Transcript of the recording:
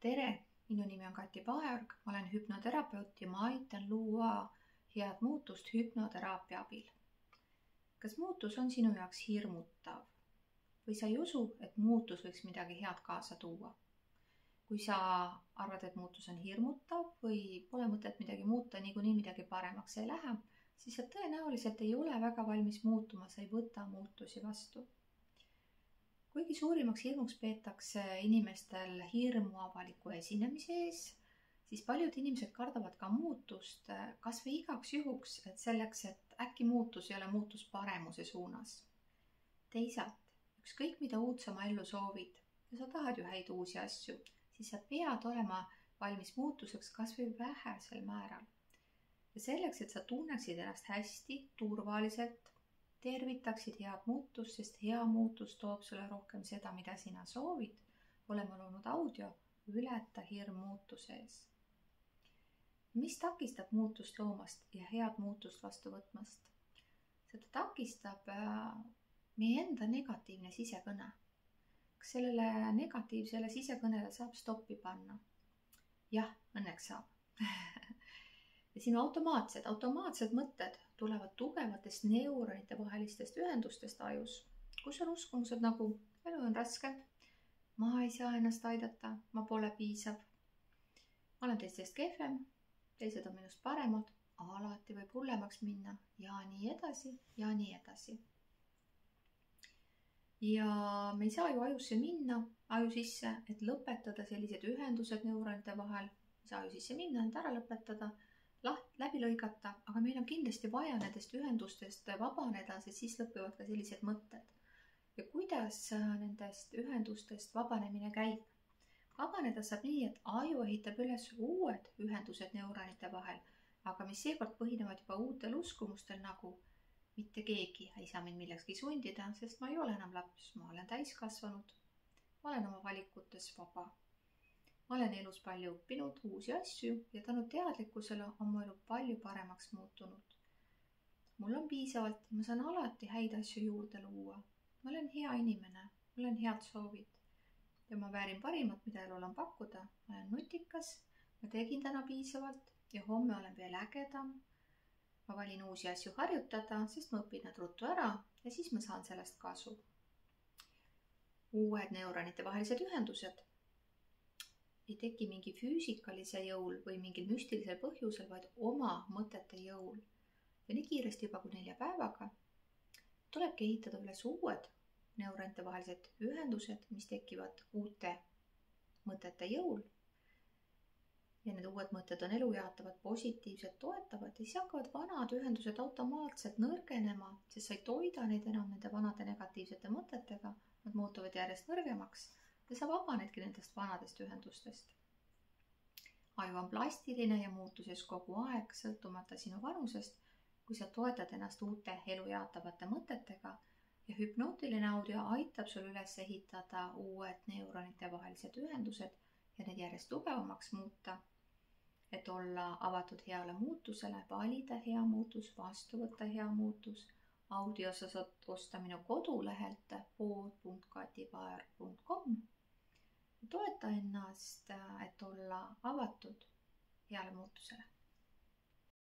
Tere, minu nimi on Kati Paajorg, ma olen hüpnoterapeut ja ma aitan luua head muutust hüpnoteraapia abil. Kas muutus on sinu jaoks hirmutav või sa ei usu, et muutus võiks midagi head kaasa tuua? Kui sa arvad, et muutus on hirmutav või pole mõtet midagi muuta, niikuinii midagi paremaks ei lähe, siis sa tõenäoliselt ei ole väga valmis muutuma, sa ei võta muutusi vastu. Kuigi suurimaks hirmuks peetakse inimestel hirmu avaliku esinemise ees, siis paljud inimesed kardavad ka muutust kas või igaks juhuks, et selleks, et äkki muutus ei ole muutus paremuse suunas. Teisalt, ükskõik mida uut sa oma ellu soovid ja sa tahad ju häid uusi asju, siis sa pead olema valmis muutuseks kas või vähesel määral. Ja selleks, et sa tunneksid ennast hästi, turvaliselt, tervitaksid head muutust, sest hea muutus toob sulle rohkem seda, mida sina soovid, oleme loonud audio Ületa hirm muutuse ees. Mis takistab muutust loomast ja head muutust vastu võtmast? Seda takistab meie enda negatiivne sisekõne. Kas sellele negatiivsele sisekõnele saab stoppi panna? Jah, õnneks saab. Ja sinu automaatsed mõtted tulevad tugevatest neuronite vahelistest ühendustest ajus, kus on uskumused nagu elu on raske, ma ei saa ennast aidata, ma pole piisav, ma olen teistest kehvem, teised on minust paremad, alati võib hullemaks minna ja nii edasi ja nii edasi. Ja me ei saa ju ajusse minna, aju sisse, et lõpetada sellised ühendused neuronite vahel, ei saa aju sisse minna, et ära lõpetada, läbi lõigata, aga meil on kindlasti vaja nendest ühendustest vabaneda, sest siis lõpevad ka sellised mõtted. Ja kuidas nendest ühendustest vabanemine käib? Vabaneda saab nii, et aju ehitab üles uued ühendused neuronite vahel, aga mis seekord põhinevad juba uutel uskumustel nagu mitte keegi ei saa mind millekski sundida, sest ma ei ole enam laps, ma olen täiskasvanud, ma olen oma valikutes vaba. Ma olen elus palju õppinud uusi asju ja tänu teadlikkusele on mu elu palju paremaks muutunud. Mul on piisavalt ja ma saan alati häid asju juurde luua. Ma olen hea inimene, mul on head soovid ja ma väärin parimat, mida elul on pakkuda. Ma olen nutikas, ma tegin täna piisavalt ja homme olen veel ägedam. Ma valin uusi asju harjutada, sest ma õpin nad ruttu ära ja siis ma saan sellest kasu. Uued neuronite vahelised ühendused ei teki mingi füüsikalise jõul või mingil müstilisel põhjusel, vaid oma mõtete jõul. Ja nii kiiresti juba kui 4 päevaga tulebki ehitada üles uued neuronite vahelised ühendused, mis tekivad uute mõtete jõul. Ja need uued mõtted on elujaatavad, positiivsed, toetavad ja siis hakkavad vanad ühendused automaatselt nõrgenema, sest sa ei toida neid enam nende vanade negatiivsete mõtetega, nad muutuvad järjest nõrgemaks. Ja sa vabanedki nendest vanadest ühendustest. Aju on plastiline ja muutuses kogu aeg, sõltumata sinu vanusest, kui sa toetad ennast uute elujaatavate mõtetega ja hüpnootiline audio aitab sul üles ehitada uued neuronite vahelised ühendused ja need järjest tugevamaks muuta, et olla avatud heale muutusele, valida hea muutus, vastu võtta hea muutus. Audios saad osta minu kodulehelt pood.katipaajorg.com. Toeta ennast, et olla avatud heale muutusele.